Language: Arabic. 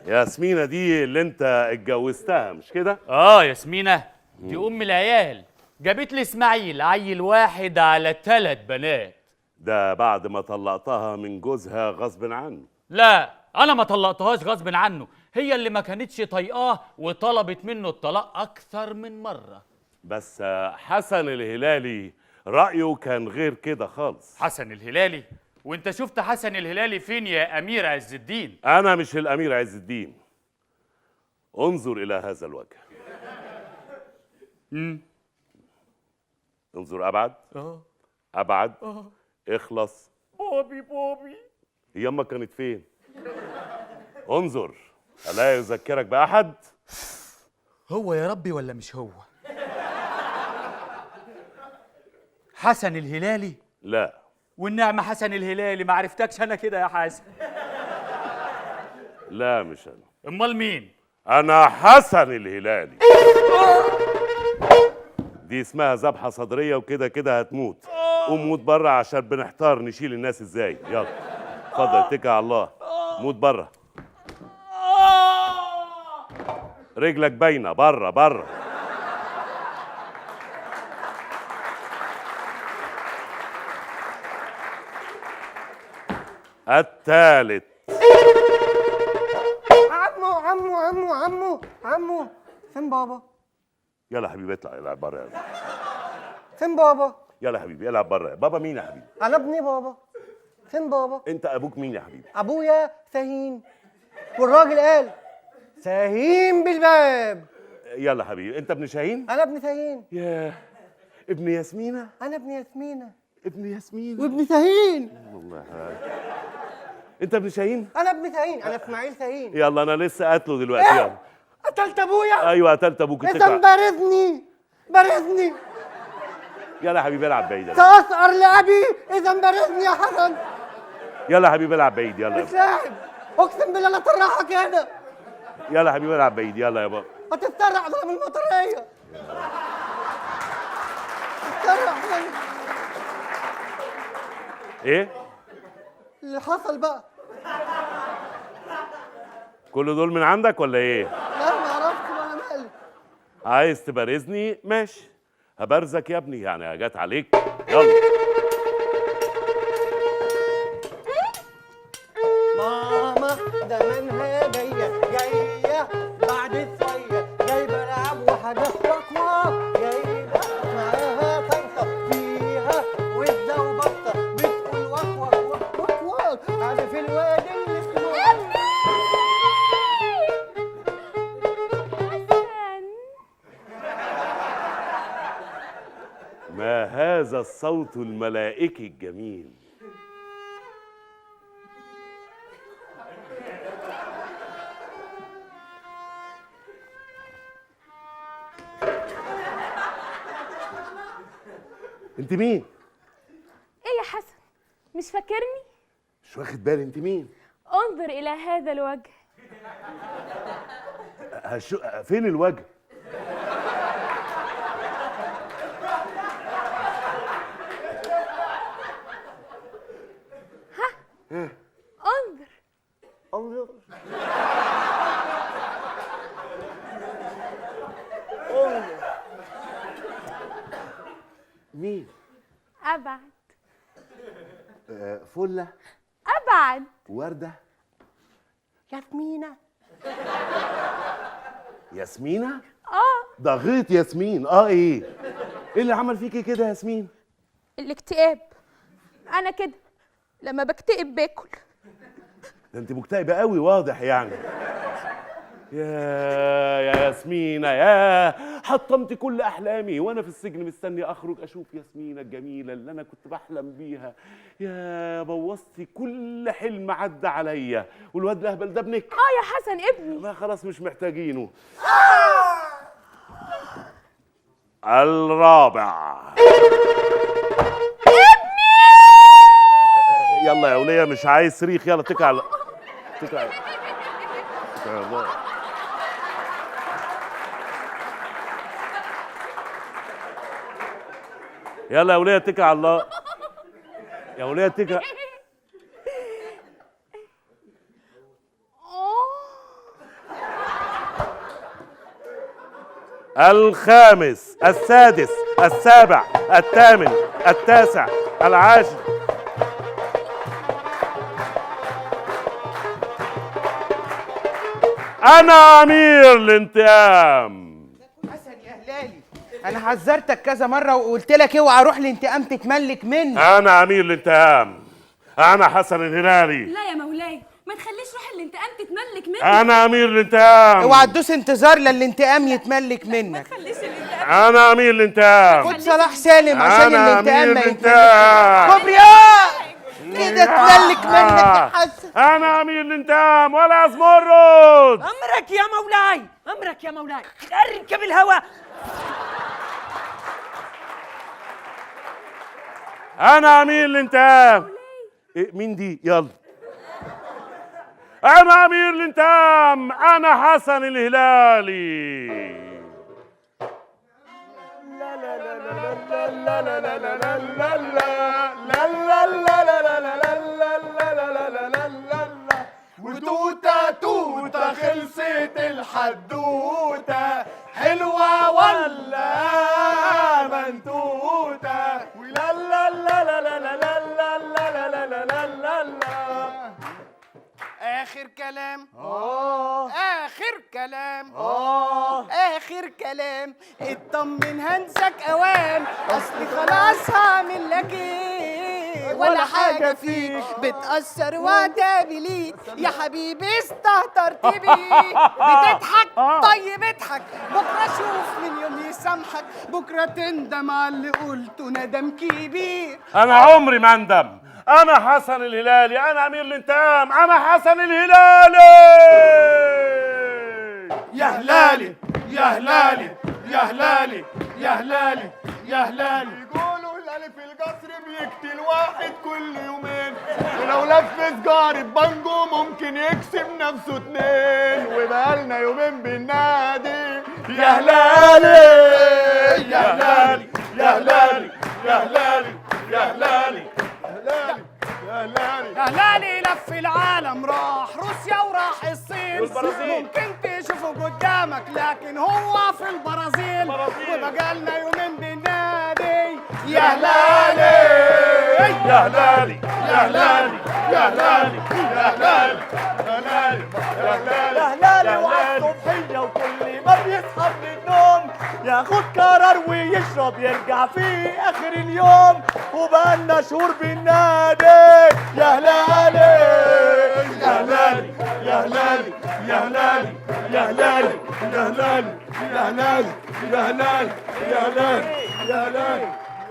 ياسمينة دي اللي انت اتجوزتها مش كده؟ ياسمينة دي ام العيال، جابت لي اسماعيل عيل واحد على 3 بنات. ده بعد ما طلقتها من جوزها غصب عنه. لا انا ما طلقتهاش غصب عنه، هي اللي ما كانتش طايقاه وطلبت منه الطلاق اكثر من مره. بس حسن الهلالي رأيه كان غير كده خالص. حسن الهلالي؟ وانت شفت حسن الهلالي فين يا امير عز الدين؟ انا مش الامير عز الدين. انظر الى هذا الوجه. انظر ابعد. ابعد. اخلص. بوبي هي امك كانت فين؟ انظر، الا يذكرك باحد؟ هو يا ربي ولا مش هو؟ حسن الهلالي؟ لا. والنعمة حسن الهلالي، ما عرفتكش انا كده يا حسن. لا مش انا. امال مين؟ انا حسن الهلالي. دي اسمها ذبحه صدريه وكده كده هتموت. قوم موت بره عشان بنحتار نشيل الناس ازاي. يلا اتفضل اتكل على الله. موت بره. رجلك باينه بره بره. الثالث. عمو فين بابا؟ يلا حبيبي اطلع العب بره. يلا فين بابا؟ يلا حبيبي العب بره. بابا مين يا حبيبي؟ انا ابني بابا. فين بابا؟ انت ابوك مين يا حبيبي؟ ابويا سهين، والراجل قال سهين بالباب. يلا حبيبي انت ابن شاهين؟ انا ابن سهين. ياه ابن ياسمينة؟ انا ابن ياسمينة. ابن ياسمينة وابن سهين. والله انت ابن شاهين؟ انا ابن سهين، انا اسماعيل سهين. يلا انا لسه قاتله دلوقتي. إيه؟ يلا قتلت ابويا؟ ايوه قتلت ابوك. اذا بارزني. يلا يا حبيبي العب بعيد. سأسأر لأبي إذا بارزني يا حسن. يلا يا حبيبي العب بعيد. يلا مش لاعب، أقسم بالله لا ترحك هنا. يلا يا حبيبي العب بعيد. يلا يا بابا. هتتسرع ضرب المطرية. تتسرع. ايه اللي حصل بقى؟ كل دول من عندك ولا ايه؟ لا ما اعرفش ولا مالي. عايز تبارزني؟ ماشي هبارزك يا ابني، يعني جت عليك. يلا ماما ده منها جاية بعد الصية، جايبة لعب وحاجات رقمة، جايبة معاها طنطا فيها وزة وبطة، بتقول وك وك وك وك وك، عارف الواد اللي اسمه ما هذا الصوت الملائكي الجميل؟ انت مين؟ ايه يا حسن، مش فاكرني؟ مش واخد بالي. انت مين؟ انظر الى هذا الوجه. فين الوجه؟ انظر. انظر. مين؟ ابعد. فلة؟ ابعد. وردة؟ ياسمينة. ياسمينة؟ ده غيط ياسمين. ايه اللي عمل فيكي كده يا ياسمين؟ الاكتئاب. انا كده لما بكتئب باكل. ده انت مكتئبة قوي واضح يعني. يا ياسمينة يا حطمت كل احلامي وانا في السجن مستني اخرج اشوف ياسمينة الجميلة اللي انا كنت بحلم بيها. يا بوظتي كل حلم عدى عليا. والواد الاهبل ده ابنك؟ يا حسن ابني. ما خلاص مش محتاجينه. الرابع. يلا يا وليه مش عايز صريخ. يلا اتكل على الله. يلا يا وليه اتكل على الله. يا وليه اتكل. الخامس، السادس، السابع، الثامن، التاسع، العاشر. أنا أمير الانتقام. حسن يا هلالي، انا حذرتك كذا مره وقلت لك اوعى اروح الانتقام تتملك مني. أنا أمير الانتقام، أنا حسن الهلالي. لا يا مولاي، ما تخليش روح الانتقام تتملك منك. أنا أمير الانتقام. اوعى تدوس انتظار للانتقام يتملك منك. خليش الانتقام. أنا أمير الانتقام. خد صلاح سالم عشان أنا الانتقام أمير ما يتملك. الانتقام. كبرياء كده اتملك منك يا حسن. أنا أمير الانتقام ولا أزمرد. أمرك يا مولاي، أمرك يا مولاي، اركب الهواء. أنا أمير الانتقام. إيه مين دي؟ يلا. أنا أمير الانتقام، أنا حسن الهلالي. لا لا لا لا لا لا لا لا لا لا لا لا لا لا. وتوتة توتة خلصت الحدوتة، حلوة ولا منتوتة؟ ولا لا لا لا لا لا لا لا لا لا لا لا لا. آخر كلام، آخر كلام، آخر كلام، اطمن هنسك أوام، أصلي خلاص هعمل لك إيه ولا حاجة فيك، بتأثر وعتابي ليك يا حبيبي استهترت بيك، بتضحك طيب اضحك، بكرة أشوف من يوم يسامحك، بكرة تندم على اللي قلته ندم كبير. أنا عمري ما أندم. أنا حسن الهلالي، أنا أمير الانتقام، أنا حسن الهلالي. يا هلالي يا هلالي يا هلالي يا هلالي يا هلالي. يقولوا الهلالي في القصر بيقتل واحد كل يومين، ولو لف سجارة بانجو ممكن يكسب نفسه اتنين، وبقالنا يومين بالنادي. يا هلالي يا هلالي يا هلالي يا هلالي يا هلالي يا هلالي. يا هلالي لف العالم، راح روسيا وراح الصين والبرازيل. ممكن تشوفه قدامك لكن هو في البرازيل، وبقالنا يومين بالنادي. يا هلالي يا هلالي يا هلالي يا هلالي يا هلالي يا هلالي يا هلالي. وعلى الصبحية وكل ما بيصحى من النوم ياخد قرار ويشرب يرجع في آخر اليوم، وبقالنا شهور بالنادي. يا هلالي يا هلالي يا هلالي يا هلالي يا هلالي يا هلالي يا هلالي يا هلالي يا هلالي يا هلالي.